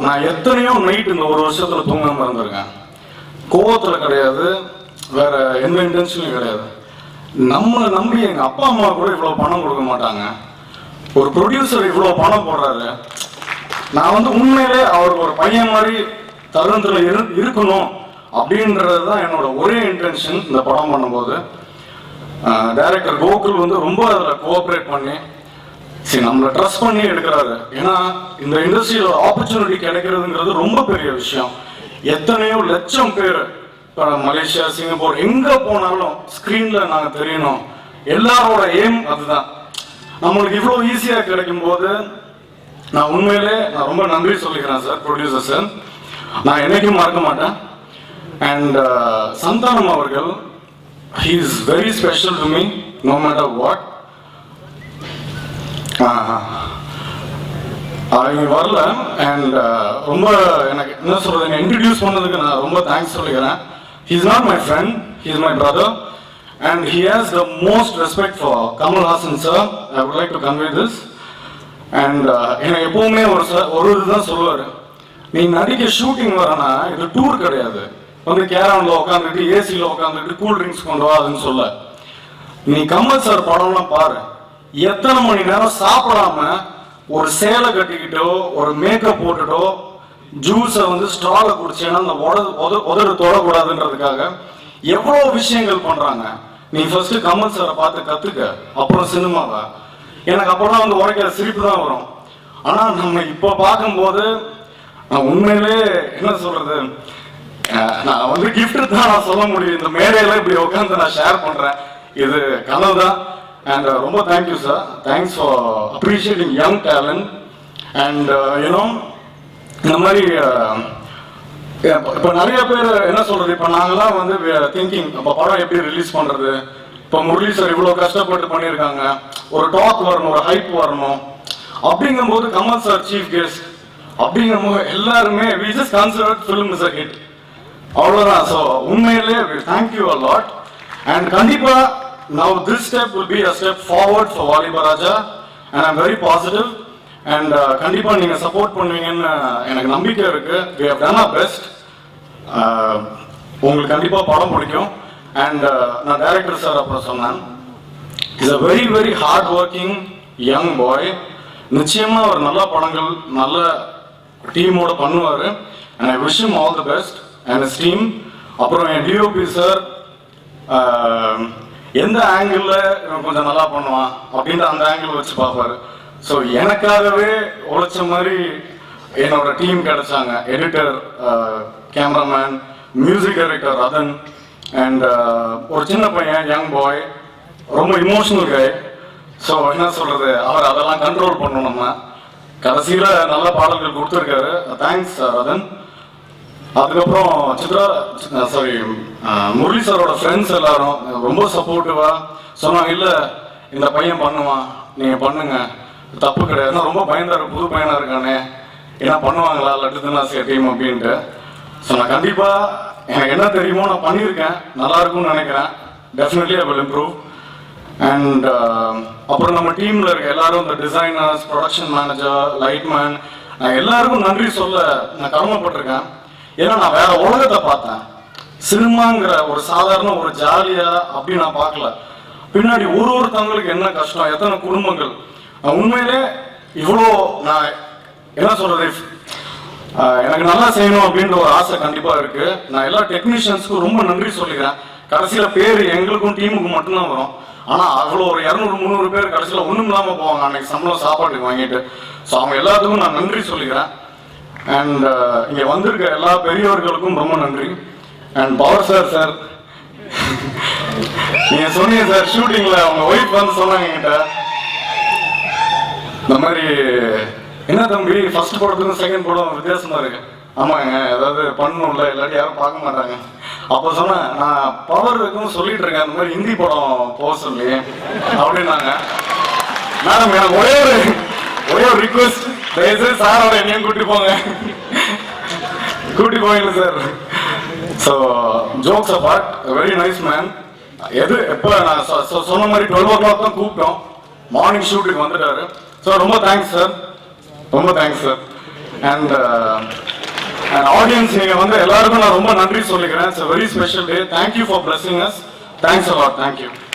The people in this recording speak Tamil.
நான் எத்தனையோ நைட் இந்த ஒரு வருஷத்துல தூங்காம இருந்திருக்கேன். கோவத்துல கிடையாது, வேற எந்த இன்டென்ஷனும் கிடையாது. நம்மளை நம்பி எங்க அப்பா அம்மா கூட இவ்வளவு பணம் கொடுக்க மாட்டாங்க. ஒரு ப்ரொடியூசர் இவ்வளவு பணம் போடுறாரு. நான் உண்மையிலே அவருக்கு ஒரு பையன் மாதிரி தருணத்துல இருக்கணும் அப்படின்றதுதான் என்னோட ஒரே இன்டென்ஷன். இந்த படம் பண்ணும்போது டைரக்டர் கோகுல் ரொம்ப அதில் கோஆப்ரேட் பண்ணி சரி நம்மளை ட்ரஸ்ட் பண்ணி எடுக்கிறாரு. ஏன்னா இந்த இண்டஸ்ட்ரியில் ஆப்பர்ச்சுனிட்டி கிடைக்கிறதுங்கிறது ரொம்ப பெரிய விஷயம். எத்தனையோ லட்சம் பேர் இப்போ மலேசியா, சிங்கப்பூர் எங்கே போனாலும் ஸ்க்ரீனில் நாங்கள் தெரியணும். எல்லாரோட எய்ம் அதுதான். நம்மளுக்கு இவ்வளோ ஈஸியாக கிடைக்கும் போது நான் உண்மையிலே ரொம்ப நன்றி சொல்லிக்கிறேன் சார், ப்ரொடியூசர் சார். நான் என்னைக்கும் மறக்க மாட்டேன். அண்ட் சந்தானம் அவர்கள், he is very special to me no matter what. அவங்க வரல அண்ட் ரொம்ப எனக்கு என்ன சொல்றது, என்னை இன்ட்ரடியூஸ் பண்ணதுக்கு நான் ரொம்ப தேங்க்ஸ் சொல்லிக்கிறேன். he is not my friend, he is my brother and he has the most respect for Kamal Haasan sir. I would like to convey this. and எனக்கு எப்பவுமே ஒரு இதுதான் சொல்லுவார், நீ நடிக்க ஷூட்டிங் வரனா இது டூர் கிடையாது, கேரவன்ல உட்காந்துட்டு ஏசியில உட்காந்துட்டு கூல் ட்ரிங்க்ஸ் கொண்டு வாதுன்னு சொல்ல. நீ கமல் சார் படம்லாம் பாரு, எத்தனை மணி நேரம் சாப்பிடாம ஒரு சேலை கட்டிக்கிட்டோ ஒரு மேக்கப் போட்டுட்டோ ஜூஸை ஸ்டால குடிச்சேன்னா அந்த உதடு தொடக்கூடாதுன்றதுக்காக எவ்வளவு விஷயங்கள் பண்றாங்க. நீ ஃபர்ஸ்ட் கமல் சாரை பார்த்து கத்துக்க, அப்புறம் சினிமாவை. எனக்கு அப்புறம் உரைக்கிற சிரிப்பு தான் வரும். ஆனா நம்ம இப்ப பார்க்கும்போது நான் உண்மையிலே என்ன சொல்றது, நான் கிஃப்ட் தான் நான் சொல்ல முடியும். இந்த மேடையில இப்படி உட்காந்து நான் ஷேர் பண்றேன், இது கனவு தான். அண்ட் ரொம்ப thank you sir, thanks for appreciating young talent. And you know இந்த மாதிரி இப்போ நிறைய பேர் என்ன சொல்றது, இப்போ நாங்கெல்லாம் திங்கிங் இப்போ படம் எப்படி ரிலீஸ் பண்றது. இப்போ முரளி சார் இவ்வளோ கஷ்டப்பட்டு பண்ணியிருக்காங்க, ஒரு டாக் வரணும், ஒரு ஹைப் வரணும். அப்படிங்கும்போது கமல் சார் சீஃப் கெஸ்ட் அப்படிங்கும்போது எல்லாருமே we just considered film as a hit. அவ்வளோதான். ஸோ உண்மையிலே தேங்க்யூ a lot. அண்ட் கண்டிப்பா now this step will be a step forward for வாலிப ராஜா and I'm very positive. and கண்டிப்பா நீங்க சப்போர்ட் பண்ணுவீங்கன்னு எனக்கு நம்பிக்கை இருக்கு. we have done our best. உங்களுக்கு கண்டிப்பா படம் பிடிக்கும். அண்ட் நான் டைரக்டர் சார் அப்புறம் சொன்னேன், is a very very hard working young boy. நிச்சயமா ஒரு நல்ல படங்கள் நல்ல டீமோட பண்ணுவாரு. and I wish him all the best and his team. அப்புறம் என் டிஓபி சார் எந்த ஆங்கிள் கொஞ்சம் நல்லா பண்ணுவான் அப்படின்ற அந்த ஆங்கிள் வச்சு பார்ப்பாரு. ஸோ எனக்காகவே உழைச்ச மாதிரி என்னோட டீம் கிடைச்சாங்க. எடிட்டர், கேமராமேன், மியூசிக் டைரக்டர் அதன், அண்ட் ஒரு சின்ன பையன் யங் பாய், ரொம்ப இமோஷனல் கை. ஸோ என்ன சொல்றது, அவர் அதெல்லாம் கண்ட்ரோல் பண்ணணும். நம்ம கடைசியில நல்ல பாடல்கள் கொடுத்துருக்காரு, தேங்க்ஸ் அதன். அதுக்கப்புறம் முரளி சாரோட ஃப்ரெண்ட்ஸ் எல்லாரும் ரொம்ப சப்போர்ட்டிவா சொன்னாங்க, இல்ல இந்த பையன் பண்ணுவான், நீங்க பண்ணுங்க, தப்பு கிடையாது. ரொம்ப பயந்தாரு, புது பையனா இருக்கானே, ஏன்னா பண்ணுவாங்களா லட்டுதுன்னா டீம் அப்படின்ட்டு. ஸோ நான் கண்டிப்பா எனக்கு என்ன தெரியுமோ நான் பண்ணியிருக்கேன், நல்லா இருக்கும்னு நினைக்கிறேன். Definitely I will improve. And அப்புறம் நம்ம டீம்ல இருக்க எல்லாரும், இந்த டிசைனர்ஸ், ப்ரொடக்ஷன் மேனேஜர், லைட்மேன், நான் எல்லாருக்கும் நன்றி சொல்ல நான் கடமைப்பட்டிருக்கேன். ஏன்னா நான் வேற உலகத்தை பார்த்தேன். சினிமாங்கிற ஒரு சாதாரண ஒரு ஜாலியா அப்படி நான் பார்க்கல. பின்னாடி ஒருத்தவங்களுக்கு என்ன கஷ்டம், எத்தனை குடும்பங்கள். உண்மையிலே இவ்வளோ நான் என்ன சொல்றது, எனக்கு நல்லா செய்யணும் அப்படின்ற ஒரு ஆசை கண்டிப்பா இருக்கு. நான் எல்லா டெக்னீஷியன்ஸ்க்கும் ரொம்ப நன்றி சொல்லிக்கிறேன். கடைசியில பேர் எங்களுக்கும் டீமுக்கும் மட்டும்தான் வரும். ஆனா அவ்வளோ ஒரு 200-300 பேர் கடைசியில ஒண்ணும் இல்லாம போவாங்க அன்னைக்கு சம்பளம் சாப்பாட்டுக்கு வாங்கிட்டு. ஸோ அவங்க எல்லாத்துக்கும் நான் நன்றி சொல்லிக்கிறேன். அண்ட் இங்க வந்திருக்க எல்லா பெரியவர்களுக்கும் ரொம்ப நன்றி. அண்ட் பவர் சார் நீங்க சொன்னீங்க சார், ஷூட்டிங்ல அவங்க ஒய்ஃப் சொன்னாங்க என்கிட்ட, இந்த மாதிரி என்ன தம்பி ஃபர்ஸ்ட் படத்துக்கும் செகண்ட் படம் வித்தியாசமா இருக்கு. ஆமாங்க, ஏதாவது பண்ணணும்ல, இல்லாட்டி யாரும் பார்க்க மாட்டாங்க. அப்போ சொன்னேன், நான் பவர் இருக்குன்னு சொல்லிட்டு இருக்கேன், அந்த மாதிரி ஹிந்தி படம் போக சொல்லி அப்படின்னாங்க. மேடம் எனக்கு ஒரே ஒரு ரிக்வெஸ்ட், தயவுசெய்து சாரோட என்னையும் கூட்டி போங்க, கூட்டி போகல sir. So jokes abort, very nice man. எப்போ நான் சொன்ன மாதிரி 12 o'clock தான் கூப்பிட்டோம், மார்னிங் ஷூட்டுக்கு வந்துட்டாரு. ஸோ ரொம்ப தேங்க்ஸ் சார், ரொம்ப thanks sir. And and audience நீங்கள் வந்து எல்லாருக்கும் நான் ரொம்ப நன்றி சொல்லிக்கிறேன். It's a very special day. Thank you for blessing us. Thanks a lot. Thank you.